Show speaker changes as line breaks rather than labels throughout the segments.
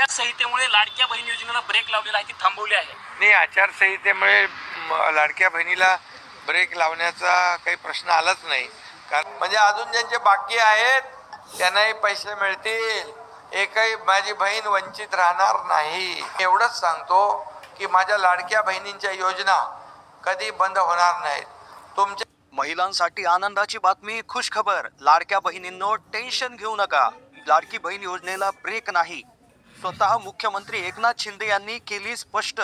आचारसंहितेमुळे लाडक्या बहीण योजनेला ब्रेक लावलेला आहे, ती थांबवली आहे.
नाही, आचारसंहितेमुळे लाडक्या बहिणीला ब्रेक लावण्याचा काही प्रश्न आलाच नाही. कारण म्हणजे अजून ज्यांचे बाकी आहेत त्यांनाही पैसे मिळतील. एकही माझी बहीण वंचित राहणार नाही. एवढंच सांगतो की माझ्या लाडक्या बहिणींच्या योजना कधी बंद होणार नाहीत. तुमच्या
महिलांसाठी आनंदाची बातमी, खुश खबर. लाडक्या बहिणींनो, टेन्शन घेऊ नका. लाडकी बहीण योजनेला ब्रेक नाही. स्वतः मुख्यमंत्री एकनाथ शिंदे यांनी केली स्पष्ट.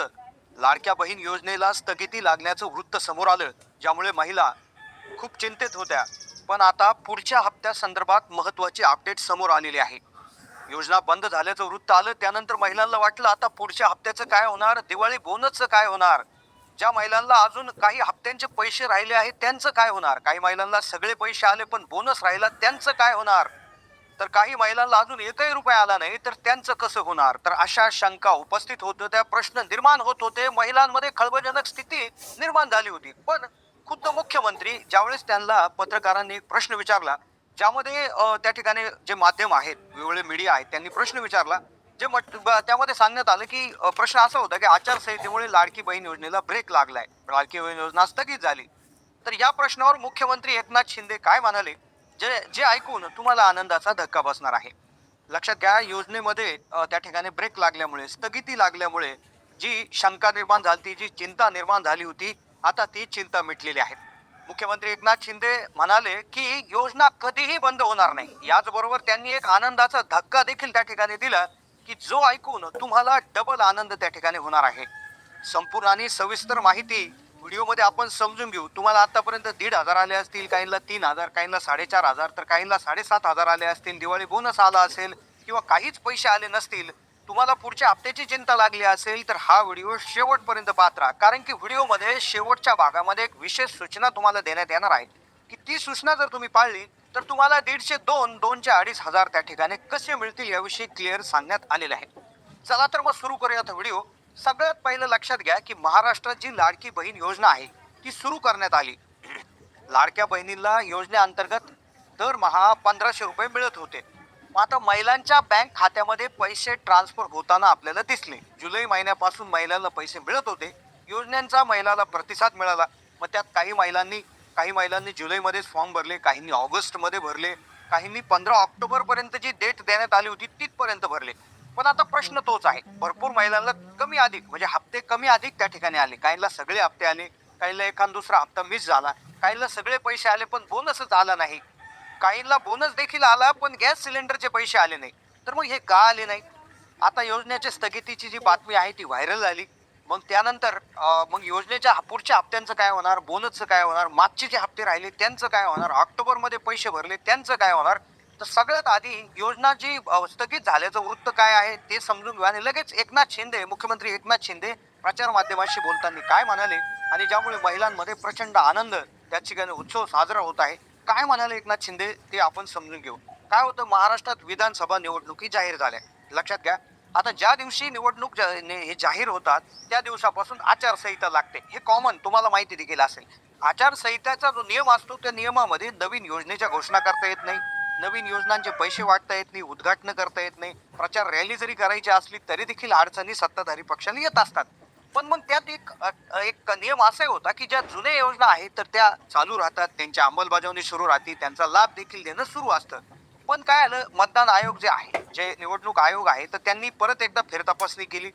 लाडक्या बहीण योजनेला स्थगिती लागण्याचं वृत्त समोर आलं, ज्यामुळे महिला खूप चिंतेत होत्या. पण आता पुढच्या हप्त्या संदर्भात महत्वाची अपडेट समोर आलेली आहे. योजना बंद झाल्याचं वृत्त आलं त्यानंतर महिलांना वाटलं आता पुढच्या हप्त्याचं काय होणार, दिवाळी बोनसचं काय होणार, ज्या महिलांना अजून काही हप्त्यांचे पैसे राहिले आहेत त्यांचं काय होणार, काही महिलांना सगळे पैसे आले पण बोनस राहिला त्यांचं काय होणार, तर काही महिलांना अजून एकही रुपया आला नाही तर त्यांचं कसं होणार. तर अशा शंका उपस्थित होत होत्या, प्रश्न निर्माण होत होते, महिलांमध्ये खळबळजनक स्थिती निर्माण झाली होती. पण खुद्द मुख्यमंत्री ज्यावेळेस त्यांना पत्रकारांनी एक प्रश्न विचारला, ज्यामध्ये त्या ठिकाणी जे माध्यम आहेत, वेगवेगळे मीडिया आहेत, त्यांनी प्रश्न विचारला, जे त्यामध्ये सांगण्यात आलं की प्रश्न असा होता की आचारसंहितेमुळे लाडकी बहीण योजनेला ब्रेक लागलाय, लाडकी बहीण योजना स्थगित झाली. तर या प्रश्नावर मुख्यमंत्री एकनाथ शिंदे काय म्हणाले, जे जे ऐकून तुम्हाला आनंदाचा धक्का बसणार आहे. लक्षात घ्या, योजनेमध्ये त्या ठिकाणी ब्रेक लागल्यामुळे, स्थगिती लागल्यामुळे जी शंका निर्माण झाली, जी चिंता निर्माण झाली होती, आता ती चिंता मिटलेली आहे. मुख्यमंत्री एकनाथ शिंदे म्हणाले की योजना कधीही बंद होणार नाही. याचबरोबर त्यांनी एक आनंदाचा धक्का देखील त्या ठिकाणी दिला की जो ऐकून तुम्हाला डबल आनंद त्या ठिकाणी होणार आहे. संपूर्ण आणि सविस्तर माहिती व्हिडिओमध्ये आपण समजून घेऊ. तुम्हाला आतापर्यंत 1,500 आले असतील, काहींना 3,000, काहींना 4,500, तर काहींना 7,500 आले असतील, दिवाळी बोनस आला असेल किंवा काहीच पैसे आले नसतील, तुम्हाला पुढच्या हप्त्याची चिंता लागली असेल तर हा व्हिडिओ शेवटपर्यंत पाहत राहा. कारण की व्हिडिओमध्ये शेवटच्या भागामध्ये एक विशेष सूचना तुम्हाला देण्यात येणार आहे की ती सूचना जर तुम्ही पाळली तर तुम्हाला 150, 200चे 2,500 त्या ठिकाणी कसे मिळतील याविषयी क्लिअर सांगण्यात आलेले आहे. चला तर मग सुरू करूयात व्हिडिओ. सगळ्यात पहिलं लक्षात घ्या की महाराष्ट्रात जी लाडकी बहीण योजना आहे ती सुरू करण्यात आली. लाडक्या बहिणीला योजनेअंतर्गत दरमहा 1,500 रुपये मिळत होते. मग आता महिलांच्या बँक खात्यामध्ये पैसे ट्रान्सफर होताना आपल्याला दिसले. जुलै महिन्यापासून महिलांना पैसे मिळत होते. योजनांचा महिलांना प्रतिसाद मिळाला. मग त्यात काही महिलांनी जुलैमध्येच फॉर्म भरले, काहींनी ऑगस्टमध्ये भरले, काहींनी 15 ऑक्टोबरपर्यंत जी डेट देण्यात आली होती तिथपर्यंत भरले. पण आता प्रश्न तोच आहे, भरपूर महिलांना कमी अधिक म्हणजे हप्ते कमी अधिक त्या ठिकाणी आले. काहींना सगळे हप्ते आले, काहींना एखाद दुसरा हप्ता मिस झाला, काहींना सगळे पैसे आले पण बोनसच आला नाही, काहींना बोनस देखील आला पण गॅस सिलेंडरचे पैसे आले नाही. तर मग हे का आले नाही? आता योजनेच्या स्थगितीची जी बातमी आहे ती व्हायरल झाली. मग त्यानंतर मग योजनेच्या पुढच्या हप्त्यांचं काय होणार, बोनसचं काय होणार, मागचे जे हप्ते राहिले त्यांचं काय होणार, ऑक्टोबरमध्ये पैसे भरले त्यांचं काय होणार. तर सगळ्यात आधी योजना जी स्थगित झाल्याचं वृत्त काय आहे ते समजून घेऊ. आणि लगेच मुख्यमंत्री एकनाथ शिंदे प्रचार माध्यमांशी बोलताना काय म्हणाले आणि ज्यामुळे महिलांमध्ये प्रचंड आनंद त्या ठिकाणी उत्सव साजरा होत आहे, काय म्हणाले एकनाथ शिंदे ते आपण समजून घेऊ. काय होतं, महाराष्ट्रात विधानसभा निवडणुकी जाहीर झाल्या. लक्षात घ्या, आता ज्या दिवशी निवडणूक हे जाहीर होतात त्या दिवसापासून आचारसंहिता लागते. हे कॉमन तुम्हाला माहिती देखील असेल. आचारसंहिताचा जो नियम असतो त्या नियमामध्ये नवीन योजनेच्या घोषणा करता येत नाही, नवीन योजनांचे पैसे वाटता येत नाही, उद्घाटन करता येत नाही, प्रचार रॅली जरी करायची असली तरी देखील अडचणी सत्ताधारी पक्षाला येत असतात. पण मग त्यात एक नियम असा होता की ज्या जुन्या योजना आहेत तर त्या चालू राहतात, त्यांची अंमलबजावणी सुरू राहते, त्यांचा लाभ देखील देणं सुरू असतं. पण काय आलं, मतदान आयोग जे आहे, जे निवडणूक आयोग आहे, तर त्यांनी परत एकदा फेरतपासणी केली.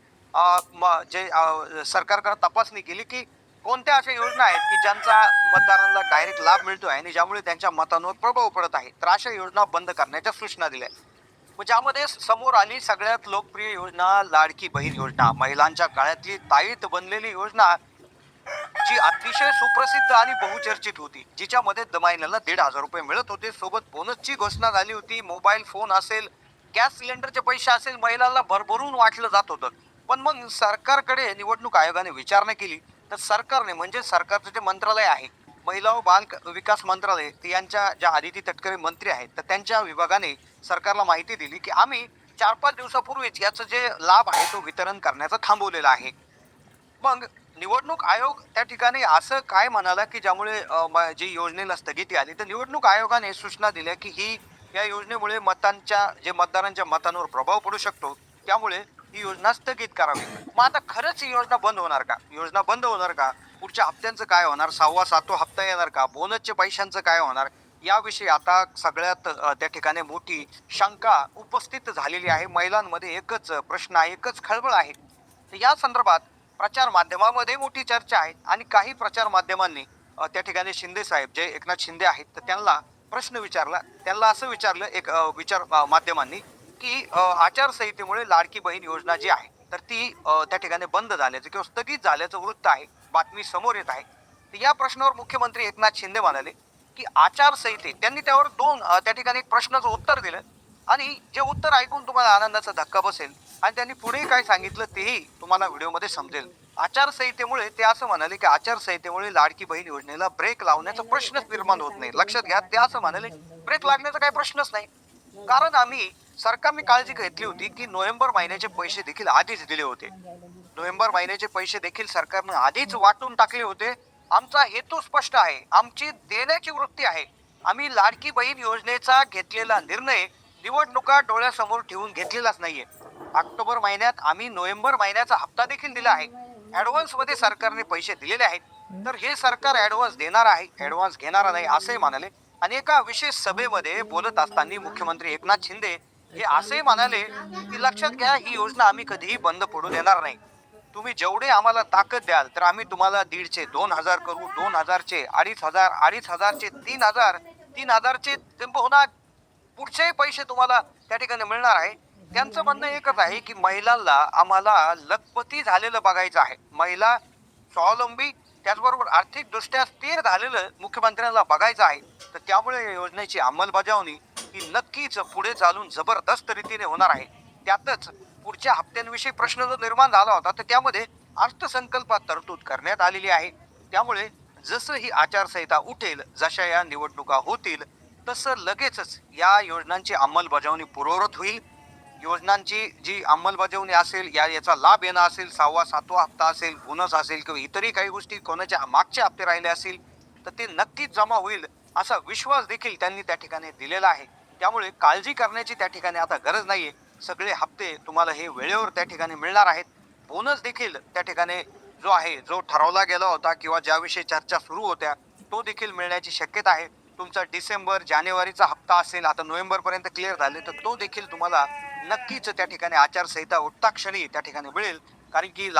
सरकारकडे तपासणी केली की कोणत्या अशा योजना आहेत की ज्यांचा मतदारांना डायरेक्ट लाभ मिळतोय आणि ज्यामुळे त्यांच्या मतांवर प्रभाव पडत आहे, तर अशा योजना बंद करण्याच्या सूचना दिल्या. ज्यामध्ये समोर आली सगळ्यात लोकप्रिय योजना लाडकी बहीण योजना, महिलांच्या काळातली ताईत बनलेली योजना, जी अतिशय सुप्रसिद्ध आणि बहुचर्चित होती, जिच्यामध्ये महिन्याला 1,500 रुपये मिळत होते, सोबत बोनसची घोषणा झाली होती, मोबाईल फोन असेल, गॅस सिलेंडरचे पैसे असेल, महिलांना भरभरून वाटलं जात होतं. पण मग सरकारकडे निवडणूक आयोगाने विचारणा केली तर सरकारने म्हणजे सरकारचं जे मंत्रालय आहे, महिला व बाल विकास मंत्रालय, यांच्या ज्या आदिती तटकरे मंत्री आहेत तर त्यांच्या विभागाने सरकारला माहिती दिली की आम्ही 4-5 दिवसापूर्वीच याचं जे लाभ आहे तो वितरण करण्याचा थांबवलेला आहे. मग निवडणूक आयोग त्या ठिकाणी असं काय म्हणाला की ज्यामुळे जी योजनेला स्थगिती आली, तर निवडणूक आयोगाने सूचना दिल्या की या योजनेमुळे मतदारांच्या मतांवर प्रभाव पडू शकतो, त्यामुळे ही योजना स्थगित करावी. मग आता खरंच ही योजना बंद होणार का? योजना बंद होणार का? पुढच्या हप्त्यांचं काय होणार? 6वा 7वा हप्ता येणार का? बोनसच्या पैशांचं काय होणार? याविषयी आता सगळ्यात त्या ठिकाणी मोठी शंका उपस्थित झालेली आहे. महिलांमध्ये एकच प्रश्न आहे, एकच खळबळ आहे. तर या संदर्भात प्रचार माध्यमामध्ये मोठी चर्चा आहे आणि काही प्रचार माध्यमांनी त्या ठिकाणी शिंदे साहेब जे एकनाथ शिंदे आहेत तर त्यांना प्रश्न विचारला. त्यांना असं विचारलं एक माध्यमांनी की आचारसंहितेमुळे लाडकी बहीण योजना जी आहे तर ती त्या ठिकाणी बंद झाल्याचं किंवा स्थगित झाल्याचं वृत्त आहे, बातमी समोर येत आहे. तर या प्रश्नावर मुख्यमंत्री एकनाथ शिंदे म्हणाले की आचारसंहिते त्यांनी त्यावर त्या ठिकाणी एक प्रश्नाचं उत्तर दिलं आणि जे उत्तर ऐकून तुम्हाला आनंदाचा धक्का बसेल आणि त्यांनी पुढे काय सांगितलं तेही तुम्हाला व्हिडिओमध्ये समजेल. आचारसंहितेमुळे ते असं म्हणाले की आचारसंहितेमुळे लाडकी बहीण योजनेला ब्रेक लावण्याचा प्रश्नच निर्माण होत नाही. लक्षात घ्या, ते असं म्हणाले ब्रेक लागण्याचा काही प्रश्नच नाही, कारण आम्ही सरकारने काळजी घेतली होती की नोव्हेंबर महिन्याचे पैसे देखील आधीच दिले होते. नोव्हेंबर महिन्याचे पैसे देखील सरकारने आधीच वाटून टाकले होते. आमचा हेतू स्पष्ट आहे, आमची देण्याची वृत्ती आहे. आम्ही लाडकी बहीण योजनेचा घेतलेला निर्णय निवडणुका डोळ्यासमोर ठेवून घेतलेलाच नाहीये. ऑक्टोबर महिन्यात आम्ही नोव्हेंबर महिन्याचा हप्ता देखील दिला आहे. ऍडव्हान्स मध्ये सरकारने पैसे दिलेले आहेत, तर हे सरकार ऍडव्हान्स देणार आहे, ऍडव्हान्स घेणार नाही असे म्हणाले. आणि एका विशेष सभेमध्ये बोलत असताना मुख्यमंत्री एकनाथ शिंदे हे असे म्हणाले की लक्षात घ्या, ही योजना आम्ही कधीही बंद पडू देणार नाही. तुम्ही जेवढे आम्हाला ताकद द्याल तर आम्ही तुम्हाला 1,500, 2,000 करू, 2,000चे 2,500, 2,500चे 3,000, 3,000चे होणार, पुढचेही पैसे तुम्हाला त्या ठिकाणी मिळणार आहे. त्यांचं म्हणणं एकच आहे की महिलांना आम्हाला लखपती झालेलं बघायचं आहे, महिला स्वावलंबी त्याचबरोबर आर्थिकदृष्ट्या स्थिर झालेलं मुख्यमंत्र्यांना बघायचं आहे. तर त्यामुळे या योजनेची अंमलबजावणी ही नक्कीच पुढे चालून जबरदस्त रीतीने होणार आहे. त्यातच पुढच्या हप्त्यांविषयी प्रश्न जो निर्माण झाला होता तर त्यामध्ये अर्थसंकल्पात तरतूद करण्यात आलेली आहे. त्यामुळे जसं ही आचारसंहिता उठेल, जशा या निवडणुका होतील, तसं लगेचच या योजनांची अंमलबजावणी पूर्ववत होईल. योजनांची जी अंमलबजावणी असेल, याचा लाभ येणं असेल, 6वा 7वा हप्ता असेल, बोनस असेल किंवा इतरही काही गोष्टी कोणाच्या मागचे हप्ते राहिले असतील तर ते नक्कीच जमा होईल असा विश्वास देखील त्यांनी त्या ठिकाणी दिलेला आहे. त्यामुळे काळजी करण्याची त्या ठिकाणी आता गरज नाहीये. सगळे हप्ते तुम्हाला हे वेळेवर त्या ठिकाणी मिळणार आहेत. बोनस देखील त्या ठिकाणी जो आहे, जो ठरवला गेला होता किंवा ज्याविषयी चर्चा सुरू होत्या तो देखील मिळण्याची शक्यता आहे. तुमचा डिसेंबर जानेवारीचा हप्ता असेल, आता नोव्हेंबर पर्यंत क्लिअर झाले तर तो देखील तुम्हाला नक्कीच त्या ठिकाणी आचारसंहिता उठता क्षणी त्या ठिकाणी मिळेल. कारण की